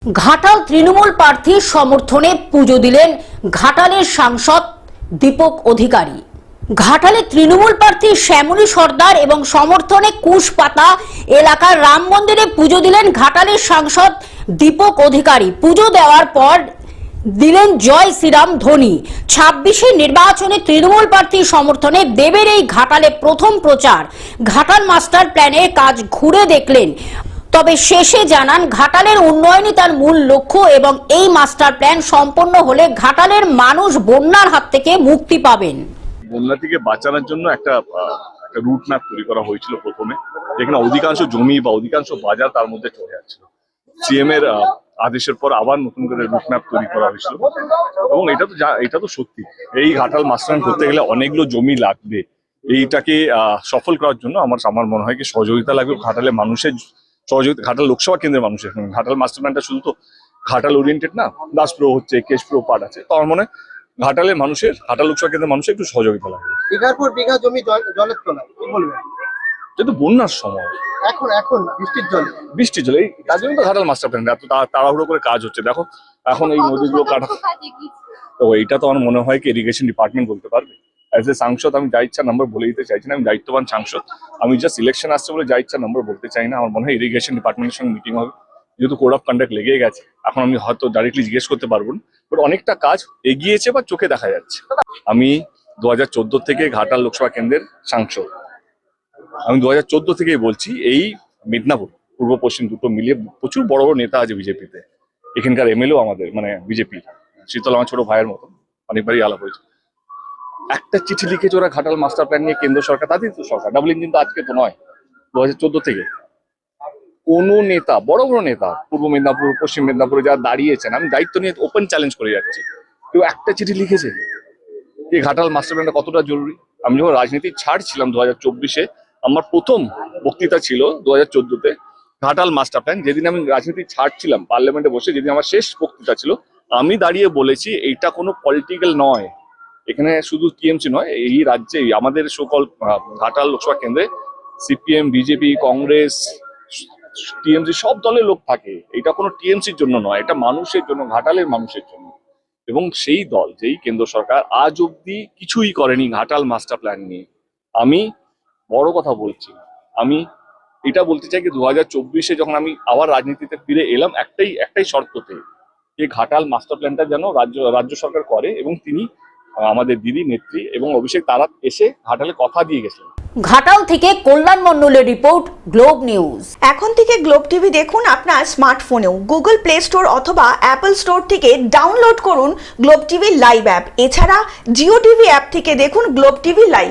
घाटाल तृणमूल प्रार्थी समर्थने पुजो दिलेन घाटालेर सांसद दीपक अधिकारी। घाटाले तृणमूल प्रार्थी श्यामली सरदार एवं समर्थने कुशपाता एलाकार राम मंदिरे पुजो दिलेन घाटालेर सांसद दीपक अधिकारी। पुजो देওয়ার पर दिलेन जय श्रीराम ध्वनि। 26 निर्वाचने तृणमूल प्रार्थी समर्थने देवेर এই घाटाले प्रथम प्रचार। घाटाल मास्टार प्लाনের কাজ ঘুরে দেখলেন, তবে শেষে জানান ঘাটালের উন্নয়নই তার মূল লক্ষ্য এবং এই মাস্টার প্ল্যান সম্পন্ন হলে ঘাটালের মানুষ বন্যার হাত থেকে মুক্তি পাবেন। বন্যা থেকে বাঁচানোর জন্য একটা রুট ম্যাপ তৈরি করা হয়েছিল প্রথমে, যেখানে অধিকাংশ জমি বা অধিকাংশ বাজার তার মধ্যে চলে যাচ্ছিল। সিএম এর আদেশের পর আবার নতুন করে রুট ম্যাপ তৈরি করা হয়েছিল এবং এটা তো সত্যি এই ঘাটাল মাস্টার প্ল্যান করতে গেলে অনেকগুলো জমি লাগবে। এইটাকে সফল করার জন্য আমার মনে হয় কি সহযোগিতা লাগবে ঘাটালের মানুষের সহযোগিতা। ঘাটাল লোকসভা কেন্দ্রের মানুষের ঘাটাল মাস্টার প্ল্যানটা শুধু তো ঘাটাল ওরিয়েন্টেড না, দাসপুর হচ্ছে, কেশপুর পার্ট আছে। তো আমার মনে হয় ঘাটালের মানুষের, ঘাটাল লোকসভা কেন্দ্রের মানুষের একটু সহযোগিতা লাগবে। বিঘার পর বিঘা জমি জলের তলায়, কি বলবেন? যেহেতু বন্যার সময়, এখন বৃষ্টির জলে তার জন্য তো ঘাটাল মাস্টার প্ল্যান এত তাড়াহুড়ো করে কাজ হচ্ছে। দেখো এখন এই নদীগুলো কাটা, তো এইটা তো আমার মনে হয় কি ইরিগেশন ডিপার্টমেন্ট বলতে পারবে। অ্যাজ এ সাংসদ আমি যা ইচ্ছা নম্বর বলে দিতে চাইছি না, আমি দায়িত্ববান সাংসদ। আমি জাস্ট ইলেকশন আসছে বলে যা ইচ্ছা নম্বর বলতে চাই না। আমার মনে হয় ইরিগেশন ডিপার্টমেন্টের সঙ্গে মিটিং হবে, যেহেতু কোড অফ কন্ডাক্ট লেগে গেছে। এখন আমি হয়তো ডাইরেক্টলি জিজ্ঞেস করতে পারবো না, বাট অনেকটা কাজ এগিয়েছে বা চোখে দেখা যাচ্ছে। আমি 2014 থেকে ঘাটাল লোকসভা কেন্দ্রের সাংসদ। আমি 2014 থেকেই বলছি, এই মিদনাপুর পূর্ব পশ্চিম দুটো মিলিয়ে প্রচুর বড় বড় নেতা আছে বিজেপিতে। এখানকার এমএলএও আমাদের বিজেপি, শীতল আমার ছোট ভাইয়ের মতো, অনেকবারই আলাপ হয়েছে। একটা চিঠি লিখেছে ওরা ঘাটাল মাস্টার প্ল্যান নিয়ে কেন্দ্র সরকার, তাদের তো সরকার ডাবল ইঞ্জিন তো আজকে তো নয়, 2014 থেকে কোনো নেতা, বড় বড় নেতা পূর্ব মেদিনীপুর পশ্চিম মেদিনীপুরে যারা দাঁড়িয়েছেন, আমি দায়িত্ব নিয়ে ওপেন চ্যালেঞ্জ করে যাচ্ছি, কেউ একটা চিঠি লিখেছে এই ঘাটাল মাস্টার প্ল্যানটা কতটা জরুরি। আমি যখন রাজনীতি ছাড়ছিলাম 2024-এ, আমার প্রথম বক্তৃতা ছিল 2014-তে ঘাটাল মাস্টার প্ল্যান। যেদিন আমি রাজনীতি ছাড়ছিলাম পার্লামেন্টে বসে, যেদিন আমার শেষ বক্তৃতা ছিল, আমি দাঁড়িয়ে বলেছি এইটা কোনো পলিটিক্যাল নয়। এখানে শুধু টিএমসি নয়, এই রাজ্যে আমাদের সকল ঘাটাল লোকসভা কেন্দ্রে সিপিএম, বিজেপি, কংগ্রেস, টিএমসি সব দলের লোক থাকে। এটা কোনো টিএমসির জন্য নয়, এটা মানুষের জন্য, ঘাটালের মানুষের জন্য। এবং সেই দল, যেই কেন্দ্র সরকার আজ অব্দি কিছুই করেনি ঘাটাল মাস্টার প্ল্যান নিয়ে। আমি বড় কথা বলছি, আমি এটা বলতে চাই কি 2024-এ যখন আমি আবার রাজনীতিতে ফিরে এলাম, একটাই শর্ততে, যে ঘাটাল মাস্টার প্ল্যানটা যেন রাজ্য সরকার করে। এবং তিনি আমাদের দিদি নেত্রী এবং অভিষেক তারা এসে ঘাটালে কথা দিয়ে গেছেন। ঘাটাল থেকে কল্যাণ মণ্ডলের রিপোর্ট, গ্লোব নিউজ। এখন থেকে গ্লোব টিভি দেখুন আপনার স্মার্টফোনেও। গুগল প্লে স্টোর অথবা অ্যাপল স্টোর থেকে ডাউনলোড করুন গ্লোব টিভি লাইভ অ্যাপ। এছাড়া জিও টিভি অ্যাপ থেকে দেখুন গ্লোব টিভি লাইভ।